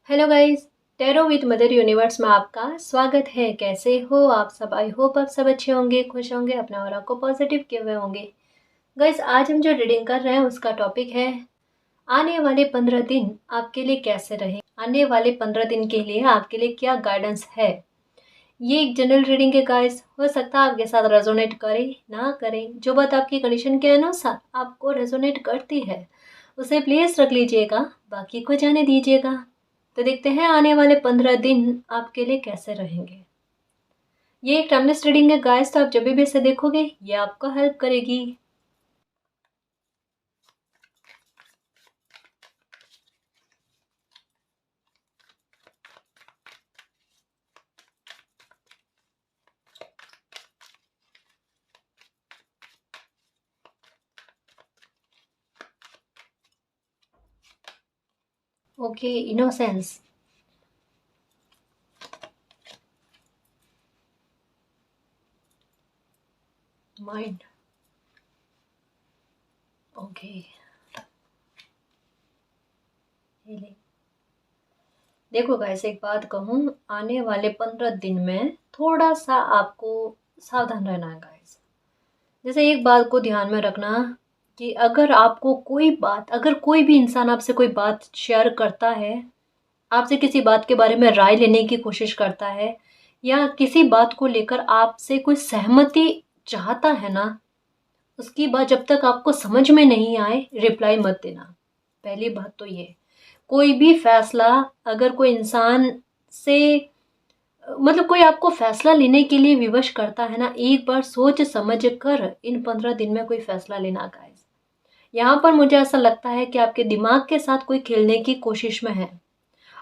Hello guys, tarot with mother universe में आपका स्वागत है। कैसे हो आप सब? आई होप आप सब अच्छे होंगे, खुश होंगे, अपना और आपको पॉजिटिव किए हुए होंगे। गाइस, आज हम जो रीडिंग कर रहे हैं उसका टॉपिक है आने वाले 15 दिन आपके लिए कैसे रहे। आने वाले 15 दिन के लिए आपके लिए क्या गाइडेंस है। ये एक जनरल रीडिंग है गाइस, हो सकता है आपके साथ रेजोनेट करे ना करे। जो बात आपकी कंडीशन के अनुसार आपको रेजोनेट करती है उसे प्लीज रख लीजिएगा, बाकी को जाने दीजिएगा। तो देखते हैं आने वाले 15 दिन आपके लिए कैसे रहेंगे। ये एक टाइमलेस रीडिंग है गाइस, तो आप जब भी इसे देखोगे ये आपको हेल्प करेगी। Okay, innocence. Mind. Okay, healing. देखो गाइस, एक बात कहूँ, आने वाले 15 दिन में थोड़ा सा आपको सावधान रहना है गाइस। जैसे एक बात को ध्यान में रखना कि अगर आपको कोई बात, अगर कोई भी इंसान आपसे कोई बात शेयर करता है, आपसे किसी बात के बारे में राय लेने की कोशिश करता है, या किसी बात को लेकर आपसे कोई सहमति चाहता है ना, उसकी बात जब तक आपको समझ में नहीं आए रिप्लाई मत देना। पहली बात तो ये, कोई भी फैसला अगर कोई इंसान से, मतलब कोई आपको फैसला लेने के लिए विवश करता है ना, एक बार सोच समझ कर इन 15 दिन में कोई फैसला लेना गाइस। यहाँ पर मुझे ऐसा लगता है कि आपके दिमाग के साथ कोई खेलने की कोशिश में है,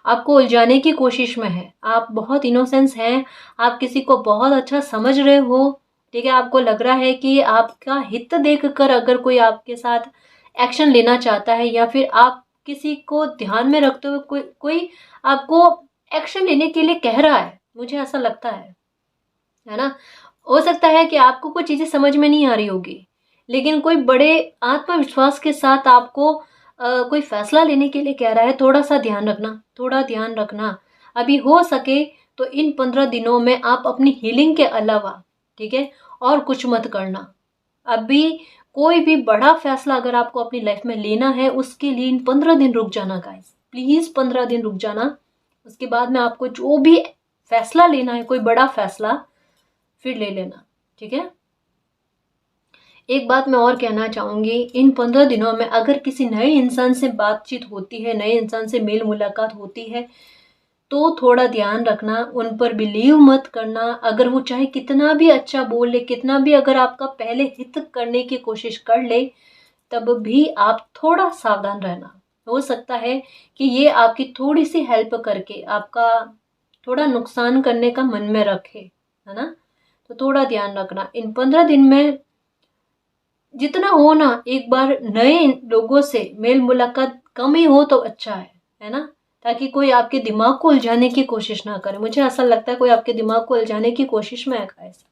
आपको उलझाने की कोशिश में है। आप बहुत इनोसेंस हैं, आप किसी को बहुत अच्छा समझ रहे हो, ठीक है। आपको लग रहा है कि आपका हित देखकर अगर कोई आपके साथ एक्शन लेना चाहता है, या फिर आप किसी को ध्यान में रखते हुए कोई कोई आपको एक्शन लेने के लिए कह रहा है, मुझे ऐसा लगता है ना। हो सकता है कि आपको कुछ चीज़ें समझ में नहीं आ रही होगी, लेकिन कोई बड़े आत्मविश्वास के साथ आपको कोई फैसला लेने के लिए कह रहा है। थोड़ा सा ध्यान रखना, थोड़ा ध्यान रखना। अभी हो सके तो इन 15 दिनों में आप अपनी हीलिंग के अलावा, ठीक है, और कुछ मत करना। अभी कोई भी बड़ा फैसला अगर आपको अपनी लाइफ में लेना है, उसके लिए इन 15 दिन रुक जाना गाइस, प्लीज 15 दिन रुक जाना। उसके बाद में आपको जो भी फैसला लेना है, कोई बड़ा फैसला, फिर ले लेना, ठीक है। एक बात मैं और कहना चाहूँगी, इन 15 दिनों में अगर किसी नए इंसान से बातचीत होती है, नए इंसान से मेल मुलाकात होती है, तो थोड़ा ध्यान रखना, उन पर बिलीव मत करना। अगर वो चाहे कितना भी अच्छा बोल ले, कितना भी अगर आपका पहले हित करने की कोशिश कर ले, तब भी आप थोड़ा सावधान रहना। हो सकता है कि ये आपकी थोड़ी सी हेल्प करके आपका थोड़ा नुकसान करने का मन में रखे, है ना। तो थोड़ा ध्यान रखना इन 15 दिन में, जितना हो ना, एक बार नए लोगों से मेल मुलाकात कम ही हो तो अच्छा है ना, ताकि कोई आपके दिमाग को उलझाने की कोशिश ना करे। मुझे ऐसा लगता है कोई आपके दिमाग को उलझाने की कोशिश में है ऐसा,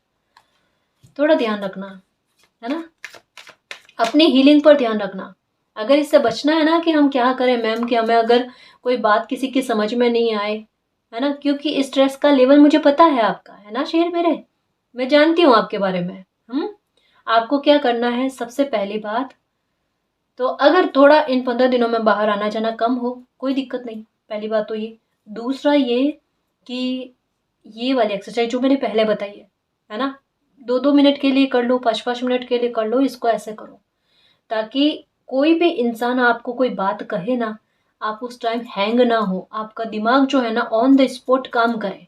थोड़ा ध्यान रखना, है ना। अपनी हीलिंग पर ध्यान रखना। अगर इससे बचना है ना कि हम क्या करें मैम, कि हमें अगर कोई बात किसी की समझ में नहीं आए, है ना, क्योंकि स्ट्रेस का लेवल मुझे पता है आपका, है ना शेर मेरे, मैं जानती हूँ आपके बारे में। आपको क्या करना है, सबसे पहली बात तो अगर थोड़ा इन 15 दिनों में बाहर आना जाना कम हो, कोई दिक्कत नहीं, पहली बात तो ये। दूसरा ये कि ये वाली एक्सरसाइज जो मैंने पहले बताई है ना, 2-2 मिनट के लिए कर लो, 5-5 मिनट के लिए कर लो, इसको ऐसे करो, ताकि कोई भी इंसान आपको कोई बात कहे ना, आप उस टाइम हैंग ना हो, आपका दिमाग जो है ना ऑन द स्पॉट काम करे।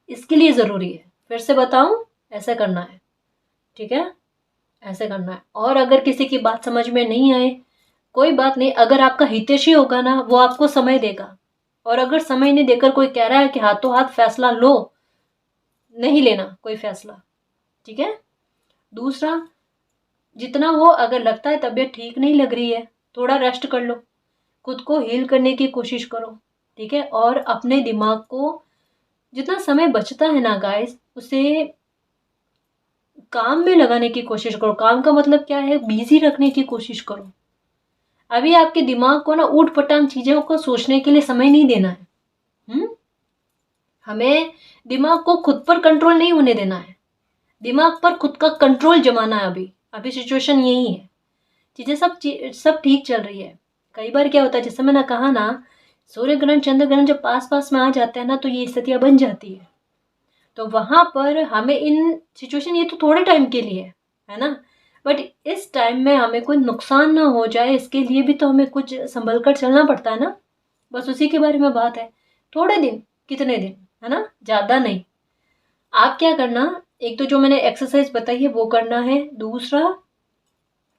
इसके लिए ज़रूरी है, फिर से बताऊं, ऐसे करना है, ठीक है, ऐसे करना है। और अगर किसी की बात समझ में नहीं आए, कोई बात नहीं, अगर आपका हितैषी होगा ना, वो आपको समय देगा। और अगर समय नहीं देकर कोई कह रहा है कि हाथों हाथ फैसला लो, नहीं लेना कोई फैसला, ठीक है। दूसरा, जितना हो, अगर लगता है तबीयत ठीक नहीं लग रही है, थोड़ा रेस्ट कर लो, खुद को हील करने की कोशिश करो, ठीक है। और अपने दिमाग को जितना समय बचता है ना गाइस, उसे काम में लगाने की कोशिश करो। काम का मतलब क्या है, बिजी रखने की कोशिश करो। अभी आपके दिमाग को ना ऊट पटांग चीजों को सोचने के लिए समय नहीं देना है, हमें दिमाग को खुद पर कंट्रोल नहीं होने देना है, दिमाग पर खुद का कंट्रोल जमाना है। अभी सिचुएशन यही है, चीज़ें सब ठीक चल रही है। कई बार क्या होता है, जैसे मैंने कहा ना, सूर्य ग्रहण चंद्र ग्रहण जब पास पास में आ जाते हैं ना, तो ये स्थितियाँ बन जाती है। तो वहाँ पर हमें इन सिचुएशन, ये तो थोड़े टाइम के लिए है ना, बट इस टाइम में हमें कोई नुकसान ना हो जाए, इसके लिए भी तो हमें कुछ संभल कर चलना पड़ता है ना। बस उसी के बारे में बात है। थोड़े दिन, कितने दिन, है ना, ज़्यादा नहीं। आप क्या करना, एक तो जो मैंने एक्सरसाइज बताई है वो करना है, दूसरा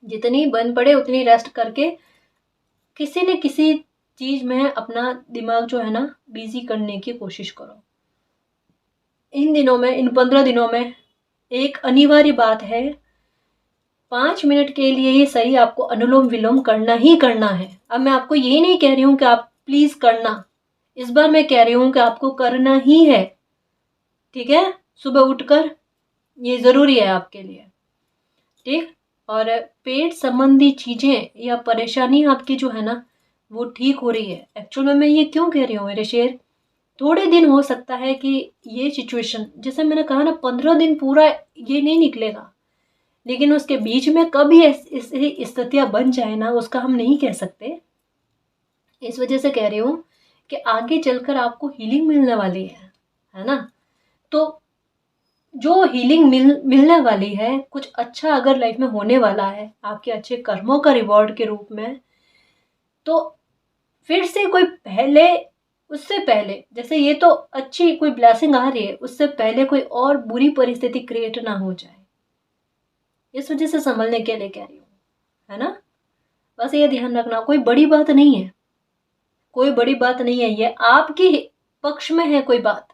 जितनी बन पड़े उतनी रेस्ट करके किसी न किसी चीज़ में अपना दिमाग जो है ना बिजी करने की कोशिश करो। इन दिनों में, इन 15 दिनों में एक अनिवार्य बात है, 5 मिनट के लिए ही सही आपको अनुलोम विलोम करना ही करना है। अब मैं आपको ये नहीं कह रही हूँ कि आप प्लीज करना, इस बार मैं कह रही हूँ कि आपको करना ही है, ठीक है। सुबह उठकर ये जरूरी है आपके लिए, ठीक। और पेट संबंधी चीजें या परेशानी आपकी जो है ना वो ठीक हो रही है। एक्चुअल में मैं ये क्यों कह रही हूँ मेरे शेर, थोड़े दिन हो सकता है कि ये सिचुएशन, जैसे मैंने कहा ना, 15 दिन पूरा ये नहीं निकलेगा, लेकिन उसके बीच में कभी ऐसी स्थितियां बन जाए ना, उसका हम नहीं कह सकते। इस वजह से कह रही हूँ कि आगे चलकर आपको हीलिंग मिलने वाली है ना। तो जो हीलिंग मिलने वाली है, कुछ अच्छा अगर लाइफ में होने वाला है आपके अच्छे कर्मों का रिवॉर्ड के रूप में, तो फिर से कोई पहले, उससे पहले, जैसे ये तो अच्छी कोई ब्लेसिंग आ रही है, उससे पहले कोई और बुरी परिस्थिति क्रिएट ना हो जाए, इस वजह से संभलने के लिए कह रही हूँ, है ना। बस ये ध्यान रखना, कोई बड़ी बात नहीं है, कोई बड़ी बात नहीं है, ये आपके पक्ष में है कोई बात,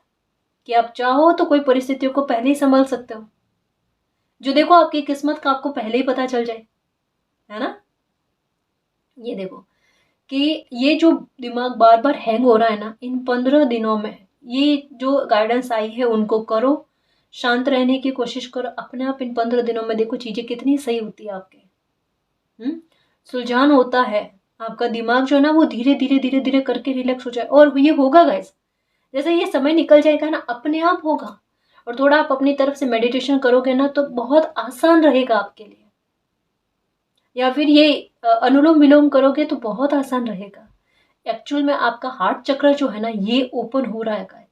कि आप चाहो तो कोई परिस्थितियों को पहले ही संभल सकते हो, जो देखो आपकी किस्मत का आपको पहले ही पता चल जाए, है ना। ये देखो कि ये जो दिमाग बार बार हैंग हो रहा है ना, इन 15 दिनों में ये जो गाइडेंस आई है उनको करो, शांत रहने की कोशिश करो, अपने आप इन 15 दिनों में देखो चीजें कितनी सही होती है आपके। सुलझान होता है, आपका दिमाग जो है ना वो धीरे धीरे धीरे धीरे करके रिलैक्स हो जाए, और ये होगा गाइस, जैसे ये समय निकल जाएगा ना अपने आप होगा। और थोड़ा आप अपनी तरफ से मेडिटेशन करोगे ना तो बहुत आसान रहेगा आपके लिए, या फिर ये अनुलोम विलोम करोगे तो बहुत आसान रहेगा। एक्चुअल में आपका हार्ट चक्र जो है ना ये ओपन हो रहा है गाइस,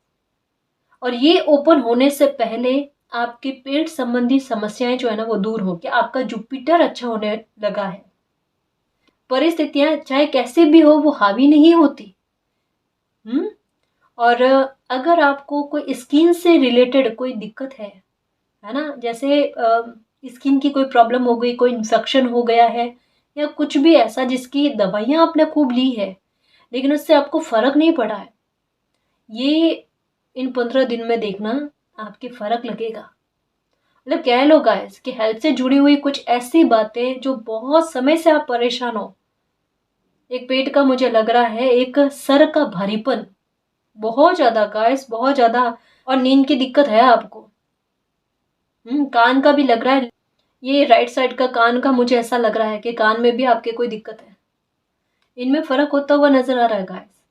और ये ओपन होने से पहले आपके पेट संबंधी समस्याएं जो है ना वो दूर होगी, आपका जुपिटर अच्छा होने लगा है, परिस्थितियां चाहे कैसे भी हो वो हावी नहीं होती। और अगर आपको कोई स्किन से रिलेटेड कोई दिक्कत है ना, जैसे स्किन की कोई प्रॉब्लम हो गई, कोई इन्फेक्शन हो गया है, या कुछ भी ऐसा जिसकी दवाइयाँ आपने खूब ली है लेकिन उससे आपको फर्क नहीं पड़ा है, ये इन 15 दिन में देखना आपके फर्क लगेगा। मतलब कह लो गाइस कि हेल्थ से जुड़ी हुई कुछ ऐसी बातें जो बहुत समय से आप परेशान हो, एक पेट का मुझे लग रहा है, एक सर का भारीपन, बहुत ज्यादा गाइस, बहुत ज्यादा, और नींद की दिक्कत है आपको, कान का भी लग रहा है, ये राइट साइड का कान का मुझे ऐसा लग रहा है कि कान में भी आपके कोई दिक्कत है, इनमें फर्क होता हुआ नजर आ रहा है गाइस,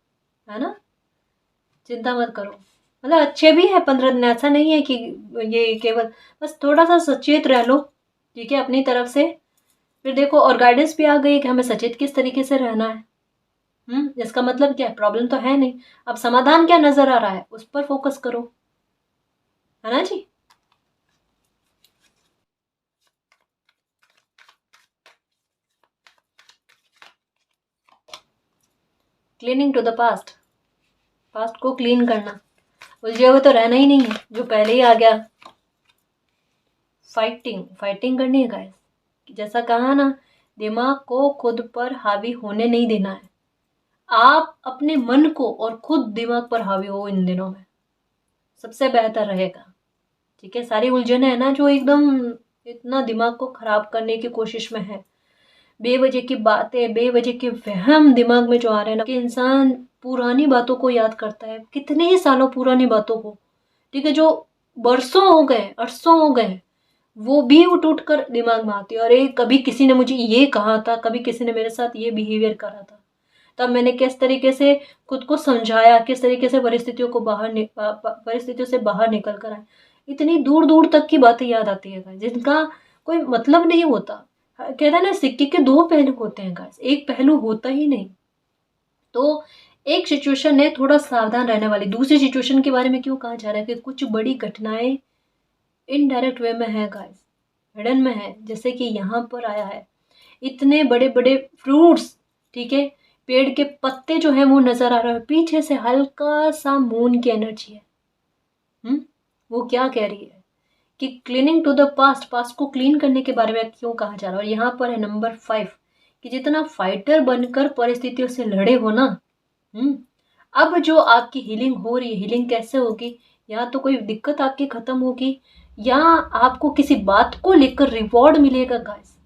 है ना। चिंता मत करो, मतलब अच्छे भी है 15 दिन, ऐसा नहीं है कि ये केवल, बस थोड़ा सा सचेत रह लो, ठीक है, अपनी तरफ से। फिर देखो, और गाइडेंस भी आ गई कि हमें सचेत किस तरीके से रहना है। इसका मतलब क्या है, प्रॉब्लम तो है नहीं, अब समाधान क्या नजर आ रहा है उस पर फोकस करो, है ना जी। Cleaning to the past, past को क्लीन करना, उलझे हुए तो रहना ही नहीं है, जो पहले ही आ गया। फाइटिंग फाइटिंग करनी है गाइस, जैसा कहा ना, दिमाग को खुद पर हावी होने नहीं देना है, आप अपने मन को और खुद दिमाग पर हावी हो इन दिनों में, सबसे बेहतर रहेगा, ठीक है। सारी उलझन है ना जो एकदम इतना दिमाग को खराब करने की कोशिश में है, बेवजह की बातें, बेवजह के वहम दिमाग में जो आ रहे हैं ना, कि इंसान पुरानी बातों को याद करता है, कितने ही सालों पुरानी बातों को, ठीक है, जो बरसों हो गए, अरसों हो गए, वो भी उठ उठ कर दिमाग में आती है, अरे कभी किसी ने मुझे ये कहा था, कभी किसी ने मेरे साथ ये बिहेवियर करा था, तब मैंने किस तरीके से खुद को समझाया, किस तरीके से परिस्थितियों से बाहर निकल कर आए। इतनी दूर दूर तक की बातें याद आती है गाइस, जिनका कोई मतलब नहीं होता। कहता है ना, सिक्के के दो पहलू होते हैं गाइस, एक पहलू होता ही नहीं। तो एक सिचुएशन है थोड़ा सावधान रहने वाली, दूसरी सिचुएशन के बारे में क्यों कहा जा रहा है कि कुछ बड़ी घटनाएं इनडायरेक्ट वे में है गाइस, हिडन में है। जैसे कि यहाँ पर आया है, इतने बड़े बड़े फ्रूट्स, ठीक है, पेड़ के पत्ते जो है वो नजर आ रहा है, पीछे से हल्का सा मून की एनर्जी है। वो क्या कह रही है कि cleaning to the past, past को क्लीन करने के बारे में क्यों कहा जा रहा है। और यहाँ पर है नंबर 5 कि जितना फाइटर बनकर परिस्थितियों से लड़े हो ना, अब जो आपकी हीलिंग हो रही है, हीलिंग कैसे होगी, या तो कोई दिक्कत आपकी खत्म होगी, या आपको किसी बात को लेकर रिवॉर्ड मिलेगा गाइस।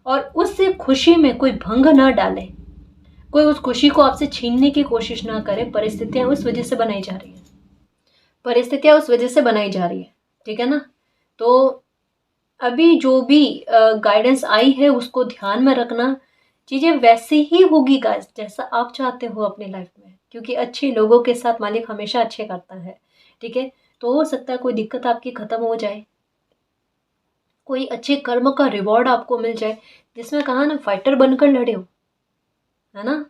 और उस खुशी में कोई भंग ना डाले, कोई उस खुशी को आपसे छीनने की कोशिश ना करे। परिस्थितियां उस वजह से बनाई जा रही है, परिस्थितियां उस वजह से बनाई जा रही है, ठीक है ना। तो अभी जो भी गाइडेंस आई है उसको ध्यान में रखना, चीजें वैसे ही होगी गाइस जैसा आप चाहते हो अपनी लाइफ में, क्योंकि अच्छे लोगों के साथ मालिक हमेशा अच्छे करता है, ठीक है। तो हो सकता है कोई दिक्कत आपकी खत्म हो जाए, कोई अच्छे कर्म का रिवॉर्ड आपको मिल जाए, जिसमें कहा ना फाइटर बनकर लड़े हो, है ना।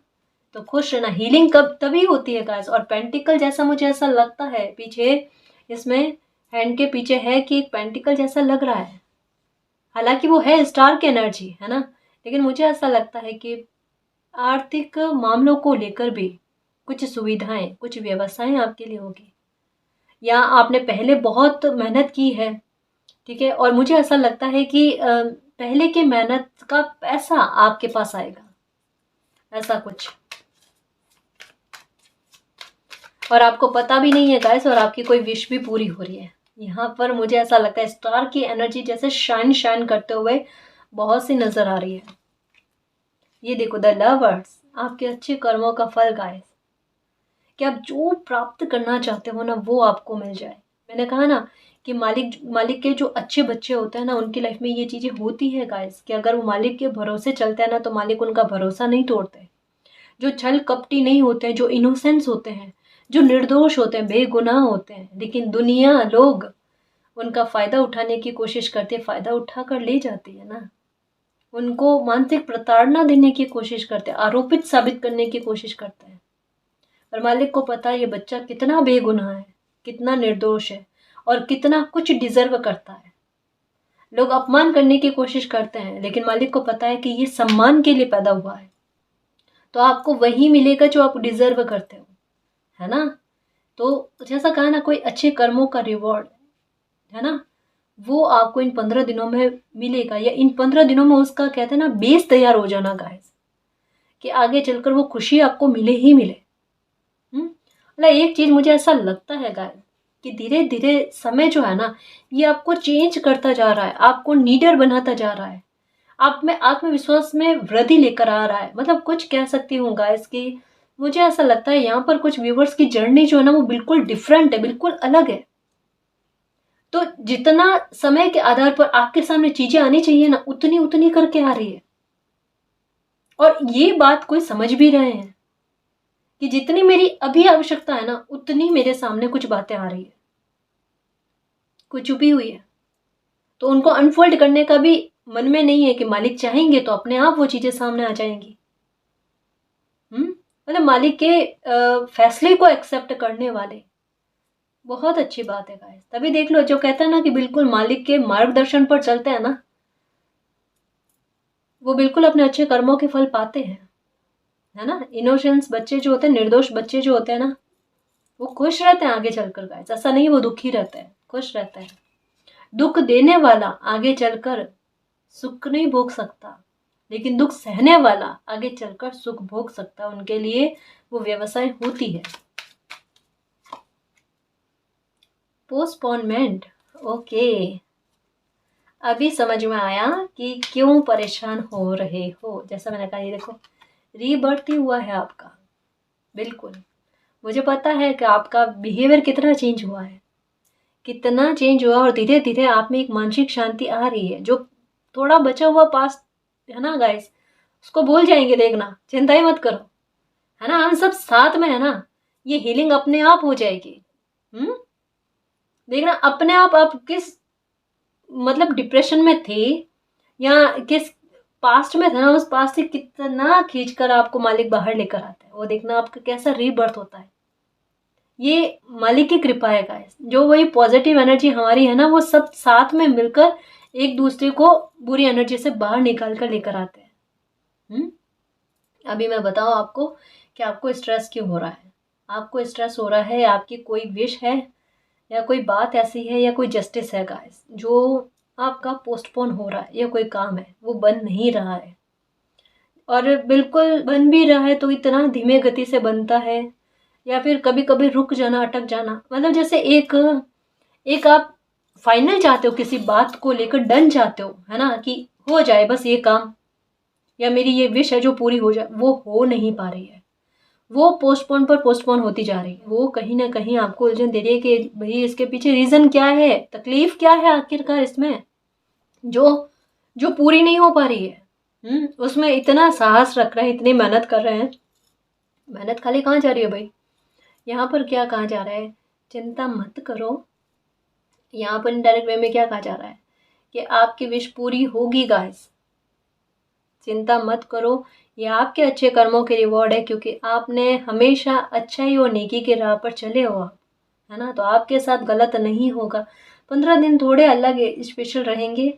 तो खुश रहना, हीलिंग कब तभी होती है गाइस। और पेंटिकल जैसा मुझे ऐसा लगता है पीछे, इसमें हैंड के पीछे है कि एक पेंटिकल जैसा लग रहा है, हालांकि वो है स्टार की एनर्जी, है ना। लेकिन मुझे ऐसा लगता है कि आर्थिक मामलों को लेकर भी कुछ सुविधाएं, कुछ व्यवस्थाएं आपके लिए होगी, या आपने पहले बहुत मेहनत की है, ठीक है, और मुझे ऐसा लगता है कि पहले की मेहनत का पैसा आपके पास आएगा, ऐसा कुछ। और आपको पता भी नहीं है गाइस, और आपकी कोई विश भी पूरी हो रही है। यहाँ पर मुझे ऐसा लगता है स्टार की एनर्जी जैसे शाइन शाइन करते हुए बहुत सी नजर आ रही है। ये देखो, द लवर्स, आपके अच्छे कर्मों का फल गाइस, कि आप जो प्राप्त करना चाहते हो ना वो आपको मिल जाए। मैंने कहा ना कि मालिक के जो अच्छे बच्चे होते हैं ना, उनकी लाइफ में ये चीजें होती है गाइस, कि अगर वो मालिक के भरोसे चलते हैं ना तो मालिक उनका भरोसा नहीं तोड़ते। जो छल कपटी नहीं होते हैं, जो इनोसेंस होते हैं, जो निर्दोष होते हैं, बेगुनाह होते हैं, लेकिन दुनिया, लोग उनका फायदा उठाने की कोशिश करते हैं, फायदा उठाकर ले जाती है ना। उनको मानसिक प्रताड़ना देने की कोशिश करते हैं, आरोपित साबित करने की कोशिश करते हैं। पर मालिक को पता है ये बच्चा कितना बेगुनाह है, कितना निर्दोष है, और कितना कुछ डिजर्व करता है। लोग अपमान करने की कोशिश करते हैं, लेकिन मालिक को पता है कि ये सम्मान के लिए पैदा हुआ है, तो आपको वही मिलेगा जो आप डिजर्व करते हो, है ना। तो जैसा कहा ना, कोई अच्छे कर्मों का रिवॉर्ड, है ना, वो आपको इन 15 दिनों में मिलेगा, या इन 15 दिनों में उसका कहते हैं ना बेस तैयार हो जाना गाइस, कि आगे चलकर वो खुशी आपको मिले ही मिले। मतलब एक चीज मुझे ऐसा लगता है गाइस, कि धीरे धीरे समय जो है ना, ये आपको चेंज करता जा रहा है, आपको नीडर बनाता जा रहा है, आप में आत्मविश्वास में वृद्धि लेकर आ रहा है। मतलब कुछ कह सकती हूँ गाइस कि मुझे ऐसा लगता है यहाँ पर कुछ व्यूवर्स की जर्नी जो है ना वो बिल्कुल डिफरेंट है, बिल्कुल अलग है। तो जितना समय के आधार पर आपके सामने चीजें आनी चाहिए ना, उतनी उतनी करके आ रही है। और ये बात कोई समझ भी रहे हैं कि जितनी मेरी अभी आवश्यकता है ना, उतनी मेरे सामने कुछ बातें आ रही है, कुछ छुपी हुई है, तो उनको अनफोल्ड करने का भी मन में नहीं है कि मालिक चाहेंगे तो अपने आप वो चीजें सामने आ जाएंगी। मतलब मालिक के फैसले को एक्सेप्ट करने वाले, बहुत अच्छी बात है गाइस। तभी देख लो, जो कहता है ना कि बिल्कुल मालिक के मार्गदर्शन पर चलते हैं ना, वो बिल्कुल अपने अच्छे कर्मों के फल पाते हैं, है ना। इनोसेंस बच्चे जो होते हैं, निर्दोष बच्चे जो होते हैं ना, वो खुश रहते हैं आगे चलकर गाइस। ऐसा नहीं वो दुखी रहते हैं, खुश रहते हैं। दुख देने वाला आगे चलकर सुख नहीं भोग सकता, लेकिन दुख सहने वाला आगे चलकर सुख भोग सकता है। उनके लिए वो व्यवसाय होती है। पोस्टपोनमेंट, ओके, अभी समझ में आया कि क्यों परेशान हो रहे हो। जैसा मैंने कहा, ये देखो रीबर्थ ही हुआ है आपका, बिल्कुल। मुझे पता है कि आपका बिहेवियर कितना चेंज हुआ है, कितना चेंज हुआ, और धीरे धीरे आप में एक मानसिक शांति आ रही है। जो थोड़ा बचा हुआ पास्ट है ना गाइस, उसको भूल जाएंगे, देखना, चिंता ही मत करो, है ना, हम सब साथ में है ना, ये हीलिंग अपने आप हो जाएगी। देखना अपने आप किस मतलब डिप्रेशन में थे या किस पास्ट में था ना, उस पास्ट से कितना खींचकर आपको मालिक बाहर लेकर आता है, वो देखना आपका कैसा रीबर्थ होता है। ये मालिक की कृपा है गाइस, जो वही पॉजिटिव एनर्जी हमारी है ना, वो सब साथ में मिलकर एक दूसरे को बुरी एनर्जी से बाहर निकाल कर लेकर आते हैं। अभी मैं बताऊं आपको कि आपको स्ट्रेस क्यों हो रहा है। आपको स्ट्रेस हो रहा है, आपकी कोई विश है या कोई बात ऐसी है या कोई जस्टिस है गाइस, जो आपका पोस्टपोन हो रहा है, या कोई काम है वो बन नहीं रहा है, और बिल्कुल बन भी रहा है तो इतना धीमे गति से बनता है, या फिर कभी कभी रुक जाना, अटक जाना, मतलब जैसे एक एक आप फाइनल चाहते हो किसी बात को लेकर, डन चाहते हो, है ना, कि हो जाए बस ये काम, या मेरी ये विश है जो पूरी हो जाए, वो हो नहीं पा रही है, वो पोस्टपोन पर पोस्टपोन होती जा रही है। वो कहीं ना कहीं आपको उलझन दे रही है कि भाई इसके पीछे रीज़न क्या है, तकलीफ क्या है आखिरकार इसमें, जो जो पूरी नहीं हो पा रही है। उसमें इतना साहस रख रहे हैं, इतनी मेहनत कर रहे हैं, मेहनत खाली कहाँ जा रही है भाई, यहाँ पर क्या कहा जा रहा है, चिंता मत करो। यहाँ पर इनडायरेक्ट वे में क्या कहा जा रहा है कि आपकी विश पूरी होगी गाइस, चिंता मत करो, ये आपके अच्छे कर्मों के रिवॉर्ड है, क्योंकि आपने हमेशा अच्छाई और नेकी के राह पर चले हो आप, है ना, तो आपके साथ गलत नहीं होगा। 15 दिन थोड़े अलग स्पेशल रहेंगे,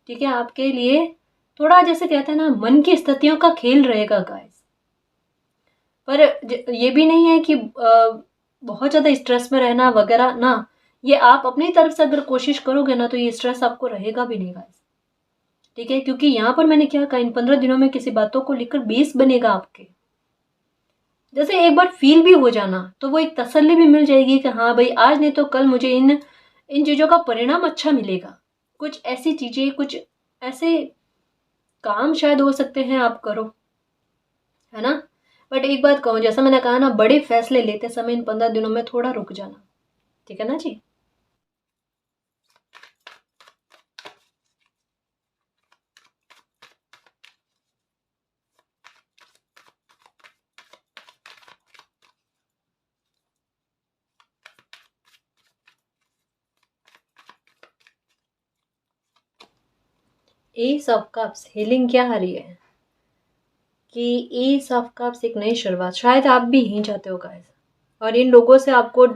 ठीक है, आपके लिए थोड़ा जैसे कहते हैं ना, मन की स्थितियों का खेल रहेगा गाइस। पर ये भी नहीं है कि बहुत ज़्यादा स्ट्रेस में रहना वगैरह ना, ये आप अपनी तरफ से अगर कोशिश करोगे ना, तो ये स्ट्रेस आपको रहेगा भी नहीं गाइस, ठीक है, क्योंकि यहाँ पर मैंने क्या कहा, इन 15 दिनों में किसी बातों को लेकर बेस बनेगा आपके, जैसे एक बार फील भी हो जाना तो वो एक तसल्ली भी मिल जाएगी कि हाँ भाई, आज नहीं तो कल मुझे इन इन चीज़ों का परिणाम अच्छा मिलेगा। कुछ ऐसी चीज़ें, कुछ ऐसे काम शायद हो सकते हैं आप करो, है ना। बट एक बात कहूँ, जैसा मैंने कहा ना, बड़े फैसले लेते समय इन 15 दिनों में थोड़ा रुक जाना, ठीक है ना जी। एस ऑफ कप्स हीलिंग क्या आ रही है कि एस ऑफ कप्स एक नई शुरुआत, शायद आप भी यही चाहते हो गाइस, और इन लोगों से आपको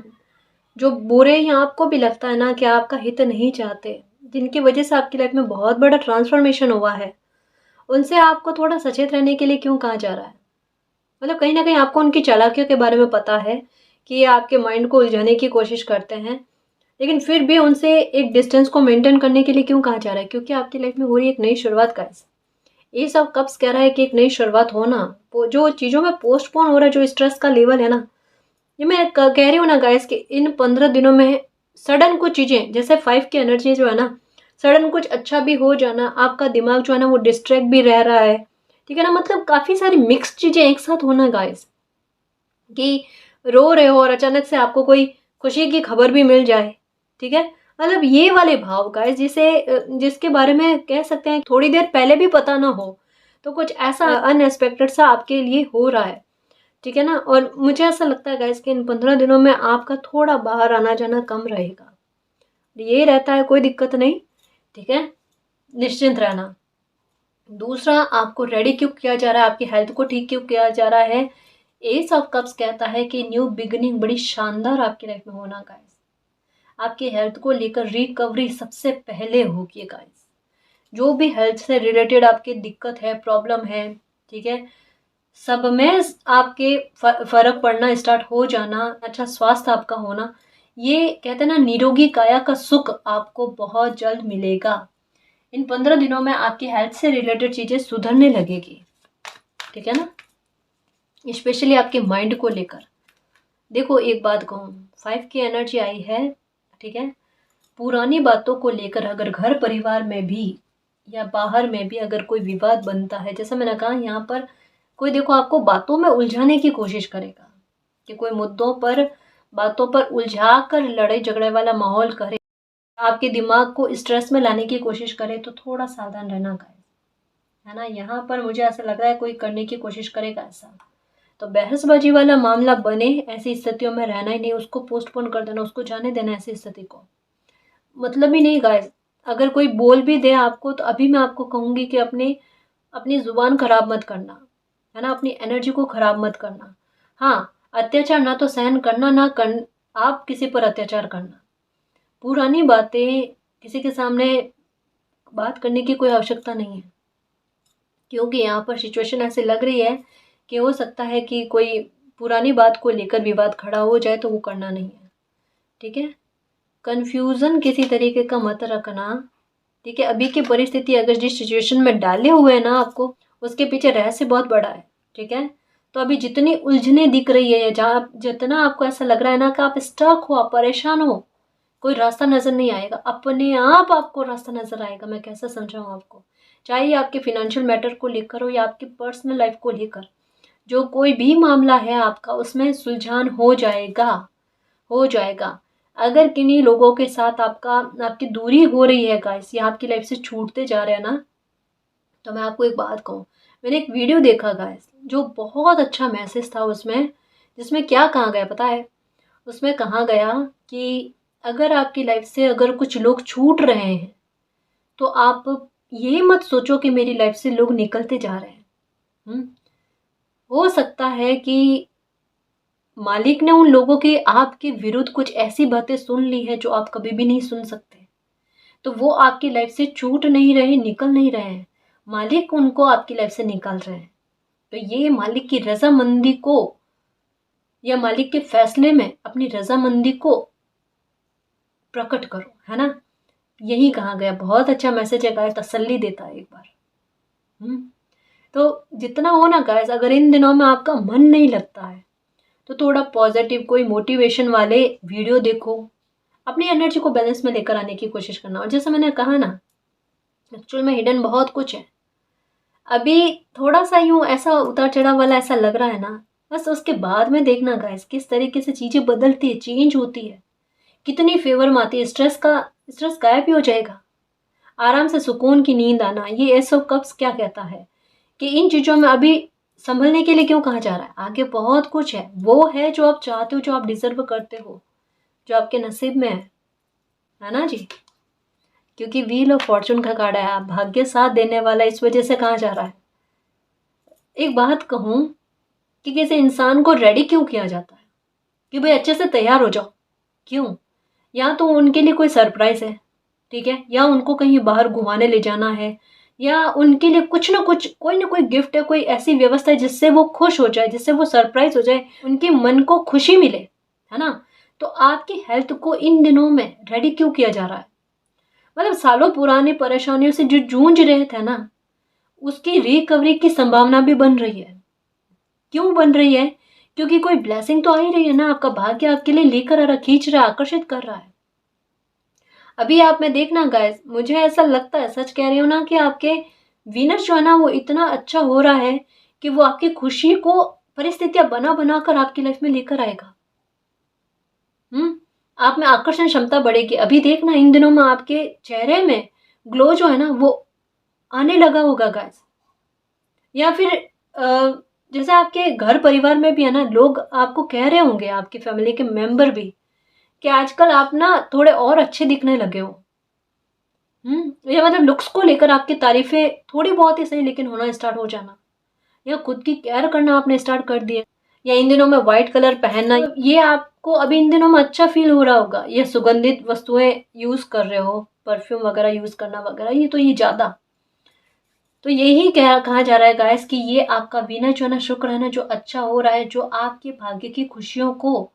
जो बुरे हैं, आपको भी लगता है ना कि आपका हित नहीं चाहते, जिनकी वजह से आपकी लाइफ में बहुत बड़ा ट्रांसफॉर्मेशन हुआ है, उनसे आपको थोड़ा सचेत रहने के लिए क्यों कहा जा रहा है। मतलब कहीं ना कहीं आपको उनकी चालाकियों के बारे में पता है कि ये आपके माइंड को उलझाने की कोशिश करते हैं, लेकिन फिर भी उनसे एक डिस्टेंस को मेंटेन करने के लिए क्यों कहा जा रहा है, क्योंकि आपकी लाइफ में हो रही एक नई शुरुआत का ये सब कप्स कह रहा है कि एक नई शुरुआत होना, जो चीज़ों में पोस्टपोन हो रहा है, जो स्ट्रेस का लेवल है ना, ये मैं कह रही हूँ ना गाइस कि इन 15 दिनों में सडन कुछ चीज़ें, जैसे 5 की एनर्जी जो है ना, सडन कुछ अच्छा भी हो जाना, आपका दिमाग जो है ना वो डिस्ट्रैक्ट भी रह रहा है, ठीक है ना, मतलब काफ़ी सारी मिक्स चीज़ें एक साथ होना गाइस, कि रो रहे हो और अचानक से आपको कोई खुशी की खबर भी मिल जाए, ठीक है, मतलब ये वाले भाव गाइस, जिसके बारे में कह सकते हैं थोड़ी देर पहले भी पता ना हो, तो कुछ ऐसा अनएक्सपेक्टेड सा आपके लिए हो रहा है, ठीक है ना। और मुझे ऐसा लगता है गाइस कि इन 15 दिनों में आपका थोड़ा बाहर आना जाना कम रहेगा, ये रहता है, कोई दिक्कत नहीं, ठीक है, निश्चिंत रहना। दूसरा, आपको रेडी क्यों किया जा रहा है, आपकी हेल्थ को ठीक क्यों किया जा रहा है, एस ऑफ कप्स कहता है कि न्यू बिगिनिंग बड़ी शानदार आपकी लाइफ में होना गाइस, आपकी हेल्थ को लेकर रिकवरी सबसे पहले होगी गाइस, जो भी हेल्थ से रिलेटेड आपकी दिक्कत है, प्रॉब्लम है, ठीक है, सब में आपके फर्क पड़ना स्टार्ट हो जाना, अच्छा स्वास्थ्य आपका होना, ये कहते हैं ना, निरोगी काया का सुख आपको बहुत जल्द मिलेगा। इन 15 दिनों में आपकी हेल्थ से रिलेटेड चीज़ें सुधरने लगेगी, ठीक है ना, स्पेशली आपके माइंड को लेकर। देखो एक बात कहूँ, 5 की एनर्जी आई है, ठीक है, पुरानी बातों को लेकर अगर घर परिवार में भी या बाहर में भी अगर कोई विवाद बनता है, जैसा मैंने कहा, यहाँ पर कोई देखो आपको बातों में उलझाने की कोशिश करेगा, कि कोई मुद्दों पर, बातों पर उलझा कर लड़ाई झगड़े वाला माहौल करे, आपके दिमाग को स्ट्रेस में लाने की कोशिश करे, तो थोड़ा सावधान रहना गाइस, है ना। यहाँ पर मुझे ऐसा लग रहा है कोई करने की कोशिश करेगा ऐसा। तो बहसबाजी वाला मामला बने, ऐसी स्थितियों में रहना ही नहीं, उसको पोस्टपोन कर देना, उसको जाने देना ऐसी स्थिति को, मतलब ही नहीं गाइस। अगर कोई बोल भी दे आपको तो अभी मैं आपको कहूँगी कि अपनी अपनी ज़ुबान खराब मत करना, है ना, अपनी एनर्जी को खराब मत करना। हाँ, अत्याचार ना तो सहन करना, ना कर आप किसी पर अत्याचार करना। पुरानी बातें किसी के सामने बात करने की कोई आवश्यकता नहीं है, क्योंकि यहाँ पर सिचुएशन ऐसी लग रही है कि हो सकता है कि कोई पुरानी बात को लेकर विवाद खड़ा हो जाए, तो वो करना नहीं है, ठीक है। कन्फ्यूज़न किसी तरीके का मत रखना, ठीक है। अभी की परिस्थिति अगर जिस सिचुएशन में डाले हुए हैं ना आपको, उसके पीछे रहस्य बहुत बड़ा है, ठीक है। तो अभी जितनी उलझने दिख रही है, जहाँ जितना आपको ऐसा लग रहा है ना कि आप स्टक हो, आप परेशान हो, कोई रास्ता नज़र नहीं आएगा, अपने आप आपको रास्ता नज़र आएगा। मैं कैसा समझाऊँ आपको, चाहे ये आपके फिनेंशियल मैटर को लेकर हो या आपकी पर्सनल लाइफ को लेकर, जो कोई भी मामला है आपका, उसमें सुलझान हो जाएगा, हो जाएगा। अगर किन्हीं लोगों के साथ आपकी दूरी हो रही है गाइस, या आपकी लाइफ से छूटते जा रहे हैं ना, तो मैं आपको एक बात कहूँ, मैंने एक वीडियो देखा गाइस, जो बहुत अच्छा मैसेज था उसमें, जिसमें क्या कहा गया पता है? उसमें कहा गया कि अगर आपकी लाइफ से अगर कुछ लोग छूट रहे हैं, तो आप ये मत सोचो कि मेरी लाइफ से लोग निकलते जा रहे हैं। हो सकता है कि मालिक ने उन लोगों के आपके विरुद्ध कुछ ऐसी बातें सुन ली है जो आप कभी भी नहीं सुन सकते, तो वो आपकी लाइफ से छूट नहीं रहे, निकल नहीं रहे हैं, मालिक उनको आपकी लाइफ से निकाल रहे हैं। तो ये मालिक की रजामंदी को, या मालिक के फैसले में अपनी रजामंदी को प्रकट करो, है ना। यही कहा गया, बहुत अच्छा मैसेज है गाइस, तसल्ली देता है एक बार। तो जितना हो ना गाइस, अगर इन दिनों में आपका मन नहीं लगता है, तो थोड़ा पॉजिटिव कोई मोटिवेशन वाले वीडियो देखो, अपनी एनर्जी को बैलेंस में लेकर आने की कोशिश करना। और जैसे मैंने कहा ना, एक्चुअल में हिडन बहुत कुछ है। अभी थोड़ा सा यूं ऐसा उतार चढ़ाव वाला ऐसा लग रहा है ना, बस उसके बाद में देखना गाइस किस तरीके से चीज़ें बदलती है, चेंज होती है, कितनी फेवर में आती है। स्ट्रेस गायब ही हो जाएगा, आराम से सुकून की नींद आना। ये एस ऑफ कप्स क्या कहता है कि इन चीज़ों में अभी संभलने के लिए क्यों कहा जा रहा है, आगे बहुत कुछ है, वो है जो आप चाहते हो, जो आप डिजर्व करते हो, जो आपके नसीब में है ना जी। क्योंकि व्हील ऑफ फॉर्चून का कार्ड है, भाग्य साथ देने वाला, इस वजह से कहा जा रहा है। एक बात कहूँ कि किसी इंसान को रेडी क्यों किया जाता है, कि भाई अच्छे से तैयार हो जाओ, क्यों? या तो उनके लिए कोई सरप्राइज है, ठीक है, या उनको कहीं बाहर घुमाने ले जाना है, या उनके लिए कुछ ना कुछ, कोई ना कोई गिफ्ट है, कोई ऐसी व्यवस्था है जिससे वो खुश हो जाए, जिससे वो सरप्राइज हो जाए, उनके मन को खुशी मिले, है ना। तो आपकी हेल्थ को इन दिनों में रेडी क्यों किया जा रहा है? मतलब सालों पुरानी परेशानियों से जो जूझ रहे थे ना, उसकी रिकवरी की संभावना भी बन रही है। क्यों बन रही है? क्योंकि कोई ब्लेसिंग तो आ ही रही है ना, आपका भाग्य आपके लिए लेकर आ रहा, खींच रहा है, आकर्षित कर रहा है। अभी आप में देखना गाइस, मुझे ऐसा लगता है, सच कह रही हूँ ना, कि आपके वीनस जो है ना, वो इतना अच्छा हो रहा है कि वो आपकी खुशी को परिस्थितियां बना बना कर आपकी लाइफ में लेकर आएगा। आप में आकर्षण क्षमता बढ़ेगी। अभी देखना इन दिनों में आपके चेहरे में ग्लो जो है ना, वो आने लगा होगा गाइस। या फिर जैसे आपके घर परिवार में भी है ना, लोग आपको कह रहे होंगे, आपकी फैमिली के मेंबर भी, कि आजकल आप ना थोड़े और अच्छे दिखने लगे हो। ये मतलब लुक्स को लेकर आपकी तारीफें थोड़ी बहुत ही सही, लेकिन होना स्टार्ट हो जाना, या खुद की केयर करना आपने स्टार्ट कर दिया, या इन दिनों में व्हाइट कलर पहनना, ये आपको अभी इन दिनों में अच्छा फील हो रहा होगा। ये सुगंधित वस्तुएं यूज कर रहे हो, परफ्यूम वगैरह यूज करना वगैरह, ये तो ये ज्यादा, तो यही कहा जा रहा है गाइस कि ये आपका वीनस जो है ना, शुक्र है ना, जो अच्छा हो रहा है, जो आपके भाग्य की खुशियों को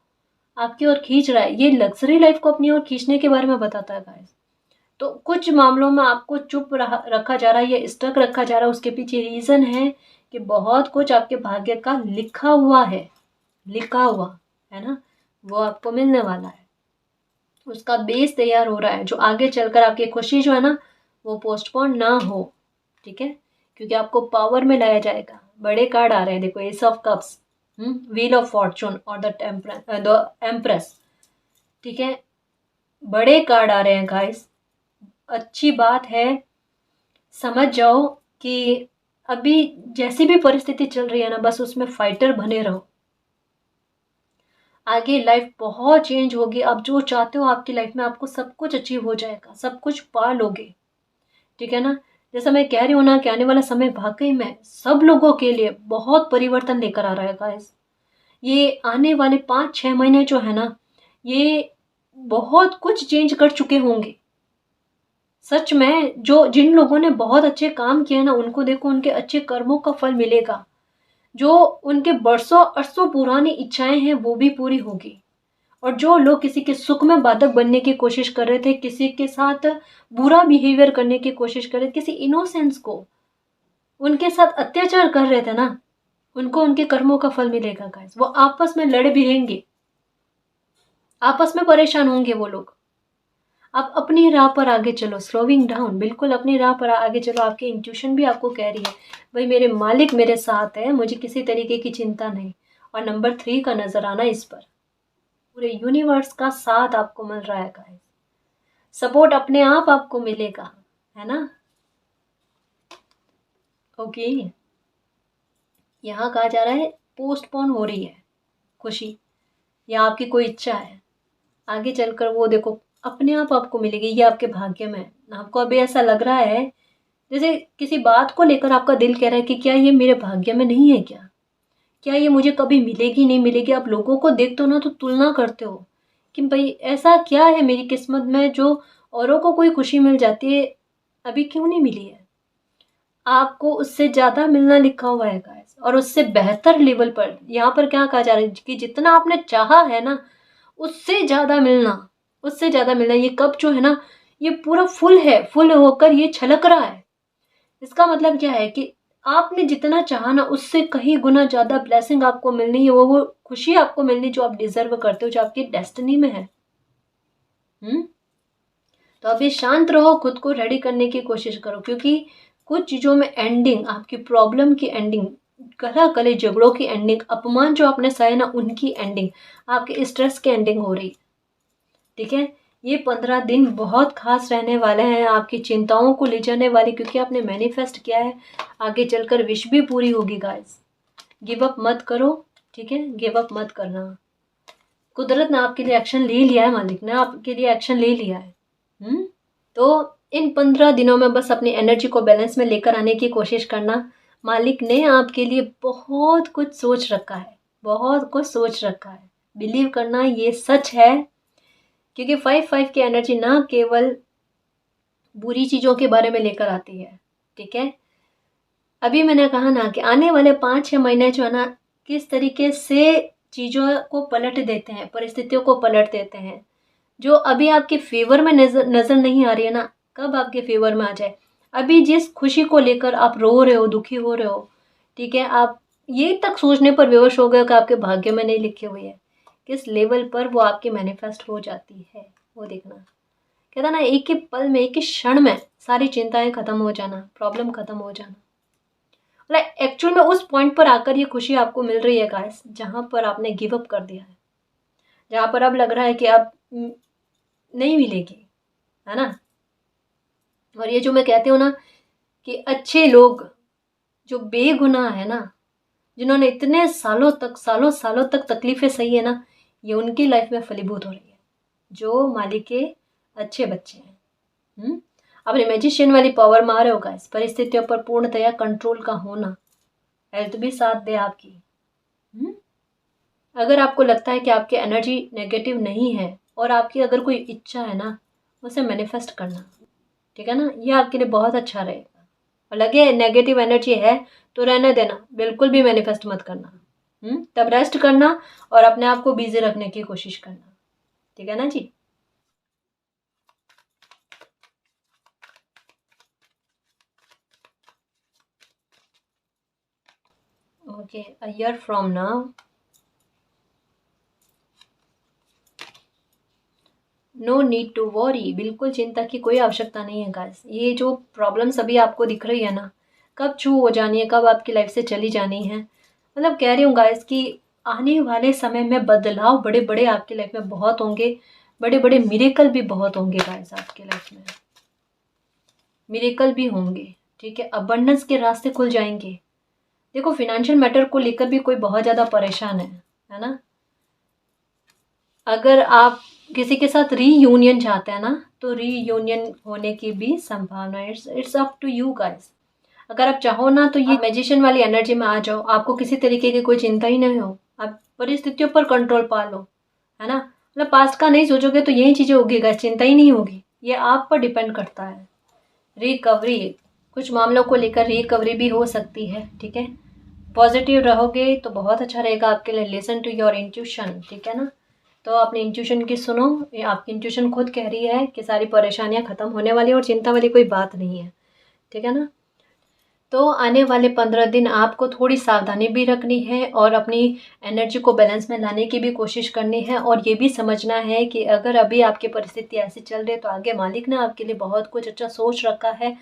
आपकी ओर खींच रहा है, ये लग्जरी लाइफ को अपनी ओर खींचने के बारे में बताता है गाइस। तो कुछ मामलों में आपको चुप रखा जा रहा है, या स्टक रखा जा रहा है, उसके पीछे रीजन है कि बहुत कुछ आपके भाग्य का लिखा हुआ है, लिखा हुआ है ना, वो आपको मिलने वाला है, उसका बेस तैयार हो रहा है, जो आगे चलकर आपकी खुशी जो है ना, वो पोस्टपोन ना हो, ठीक है। क्योंकि आपको पावर में लाया जाएगा। बड़े कार्ड आ रहे हैं, देखो, S of cups, wheel of Fortune और द एम्प्रेस, ठीक है, बड़े कार्ड आ रहे हैं गाइस। अच्छी बात है, समझ जाओ कि अभी जैसी भी परिस्थिति चल रही है ना, बस उसमें फाइटर बने रहो। आगे लाइफ बहुत चेंज होगी। आप जो चाहते हो आपकी लाइफ में, आपको सब कुछ अचीव हो जाएगा, सब कुछ पा लोगे। ठीक है ना। जैसा मैं कह रही हूँ ना कि आने वाला समय वाकई में सब लोगों के लिए बहुत परिवर्तन लेकर आ रहा है गाइस। ये आने वाले 5-6 महीने जो है ना, ये बहुत कुछ चेंज कर चुके होंगे। सच में जो जिन लोगों ने बहुत अच्छे काम किए ना, उनको देखो, उनके अच्छे कर्मों का फल मिलेगा। जो उनके बरसों अरसों पुरानी इच्छाएं हैं वो भी पूरी होगी। और जो लोग किसी के सुख में बाधक बनने की कोशिश कर रहे थे, किसी के साथ बुरा बिहेवियर करने की कोशिश कर रहे थे, किसी इनोसेंस को उनके साथ अत्याचार कर रहे थे ना, उनको उनके कर्मों का फल मिलेगा गाइस। वो आपस में लड़े भिड़ेंगे, आपस में परेशान होंगे वो लोग। आप अपनी राह पर आगे चलो, स्लोइंग डाउन, बिल्कुल अपनी राह पर आगे चलो। आपकी इंट्यूशन भी आपको कह रही है भाई मेरे मालिक मेरे साथ है, मुझे किसी तरीके की चिंता नहीं। और नंबर 3 का नजर आना इस पर, पूरे यूनिवर्स का साथ आपको मिल रहा है गाइस। सपोर्ट अपने आप आपको मिलेगा, है ना। ओके, यहाँ कहा जा रहा है पोस्टपोन हो रही है खुशी, या आपकी कोई इच्छा है, आगे चलकर वो देखो अपने आप आपको मिलेगी। ये आपके भाग्य में है। आपको अभी ऐसा लग रहा है जैसे किसी बात को लेकर आपका दिल कह रहा है कि क्या ये मेरे भाग्य में नहीं है, क्या ये मुझे कभी मिलेगी नहीं मिलेगी। आप लोगों को देखते हो ना तो तुलना करते हो कि भाई ऐसा क्या है मेरी किस्मत में जो औरों को कोई खुशी मिल जाती है, अभी क्यों नहीं मिली है। आपको उससे ज़्यादा मिलना लिखा हुआ है गाइस, और उससे बेहतर लेवल पर। यहाँ पर क्या कहा जा रहा है कि जितना आपने चाहा है ना, उससे ज़्यादा मिलना, उससे ज़्यादा मिलना। ये कप जो है ना, ये पूरा फुल है, फुल होकर ये छलक रहा है। इसका मतलब क्या है कि आपने जितना चाहा ना, उससे कहीं गुना ज़्यादा ब्लेसिंग आपको मिलनी है, वो खुशी आपको मिलनी जो आप डिजर्व करते हो, जो आपकी डेस्टिनी में है। तो अभी शांत रहो, खुद को रेडी करने की कोशिश करो, क्योंकि कुछ चीज़ों में एंडिंग, आपकी प्रॉब्लम की एंडिंग, कला कले झगड़ों की एंडिंग, अपमान जो आपने सहे ना उनकी एंडिंग, आपके स्ट्रेस की एंडिंग हो रही है। ठीक है, ये 15 दिन बहुत खास रहने वाले हैं, आपकी चिंताओं को ले जाने वाली, क्योंकि आपने मैनिफेस्ट किया है। आगे चलकर विश भी पूरी होगी गाइस। गिव अप मत करो, ठीक है, गिव अप मत करना। कुदरत ने आपके लिए एक्शन ले लिया है, मालिक ने आपके लिए एक्शन ले लिया है। तो इन 15 दिनों में बस अपनी एनर्जी को बैलेंस में लेकर आने की कोशिश करना। मालिक ने आपके लिए बहुत कुछ सोच रखा है, बहुत कुछ सोच रखा है। बिलीव करना, ये सच है, क्योंकि 5-5 की एनर्जी ना केवल बुरी चीज़ों के बारे में लेकर आती है। ठीक है, अभी मैंने कहा ना कि आने वाले 5-6 महीने जो है ना, किस तरीके से चीज़ों को पलट देते हैं, परिस्थितियों को पलट देते हैं। जो अभी आपके फेवर में नजर नहीं आ रही है ना, कब आपके फेवर में आ जाए। अभी जिस खुशी को लेकर आप रो रहे हो, दुखी हो रहे हो, ठीक है, आप ये तक सोचने पर विवश हो गए कि आपके भाग्य में नहीं लिखी हुई है, किस लेवल पर वो आपकी मैनिफेस्ट हो जाती है वो देखना। कहता ना, एक ही पल में, एक ही क्षण में सारी चिंताएं खत्म हो जाना, प्रॉब्लम खत्म हो जाना। एक्चुअल में उस पॉइंट पर आकर ये खुशी आपको मिल रही है गाइस, जहां पर आपने गिव अप कर दिया है, जहां पर अब लग रहा है कि अब नहीं मिलेगी, है ना। और ये जो मैं कहती हूँ ना कि अच्छे लोग जो बेगुनाह है ना, जिन्होंने इतने सालों सालों तक तकलीफें सही है ना, ये उनकी लाइफ में फलीभूत हो रही है, जो मालिक के अच्छे बच्चे हैं। अपने मैजिशियन वाली पावर में आ रहे हो गाइस। परिस्थितियों पर पूर्णतया कंट्रोल का होना, हेल्थ भी साथ दे आपकी। अगर आपको लगता है कि आपकी एनर्जी नेगेटिव नहीं है और आपकी अगर कोई इच्छा है ना, उसे मैनिफेस्ट करना, ठीक है ना, ये आपके लिए बहुत अच्छा रहेगा। और लगे नेगेटिव एनर्जी है तो रहने देना, बिल्कुल भी मैनिफेस्ट मत करना। तब रेस्ट करना और अपने आप को बिजी रखने की कोशिश करना, ठीक है ना जी। Okay, a year from now no need to worry, बिल्कुल चिंता की कोई आवश्यकता नहीं है गाइस। ये जो प्रॉब्लम्स अभी आपको दिख रही है ना, कब छू हो जानी है, कब आपकी लाइफ से चली जानी है। मतलब कह रही हूँ गाइस कि आने वाले समय में बदलाव बड़े बड़े आपकी लाइफ में बहुत होंगे, बड़े बड़े मिरेकल भी बहुत होंगे गाइस, आपकी लाइफ में मिरेकल भी होंगे, ठीक है, अबंडेंस के रास्ते खुल जाएंगे। देखो फिनेंशियल मैटर को लेकर भी कोई बहुत ज़्यादा परेशान है ना। अगर आप किसी के साथ रीयूनियन चाहते हैं ना, तो रीयूनियन होने की भी संभावना है। It's up to you guys. अगर आप चाहो ना तो ये मैजिशियन वाली एनर्जी में आ जाओ, आपको किसी तरीके की कोई चिंता ही नहीं हो, आप परिस्थितियों पर कंट्रोल पा लो, है ना। मतलब पास्ट का नहीं सोचोगे तो यही चीज़ें होगी गाइस, चिंता ही नहीं होगी। ये आप पर डिपेंड करता है। रिकवरी, कुछ मामलों को लेकर रिकवरी भी हो सकती है, ठीक है। पॉजिटिव रहोगे तो बहुत अच्छा रहेगा आपके लिए। लिसन टू योर इंट्यूशन, ठीक है ना। तो अपने इंट्यूशन की सुनो, ये आपकी इंट्यूशन खुद कह रही है कि सारी परेशानियां खत्म होने वाली है और चिंता वाली कोई बात नहीं है, ठीक है ना। तो आने वाले 15 दिन आपको थोड़ी सावधानी भी रखनी है और अपनी एनर्जी को बैलेंस में लाने की भी कोशिश करनी है। और ये भी समझना है कि अगर अभी आपकी परिस्थिति ऐसी चल रही है तो आगे मालिक ने आपके लिए बहुत कुछ अच्छा सोच रखा है।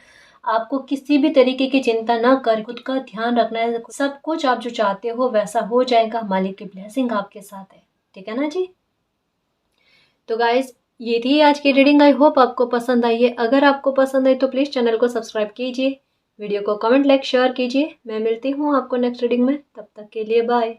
आपको किसी भी तरीके की चिंता ना कर, खुद का ध्यान रखना है। सब कुछ आप जो चाहते हो वैसा हो जाएगा, मालिक की ब्लेसिंग आपके साथ है, ठीक है ना जी। तो गाइस ये थी आज की रीडिंग, आई होप आपको पसंद आई है। अगर आपको पसंद आई तो प्लीज़ चैनल को सब्सक्राइब कीजिए, वीडियो को कमेंट लाइक शेयर कीजिए। मैं मिलती हूँ आपको नेक्स्ट रीडिंग में, तब तक के लिए बाय।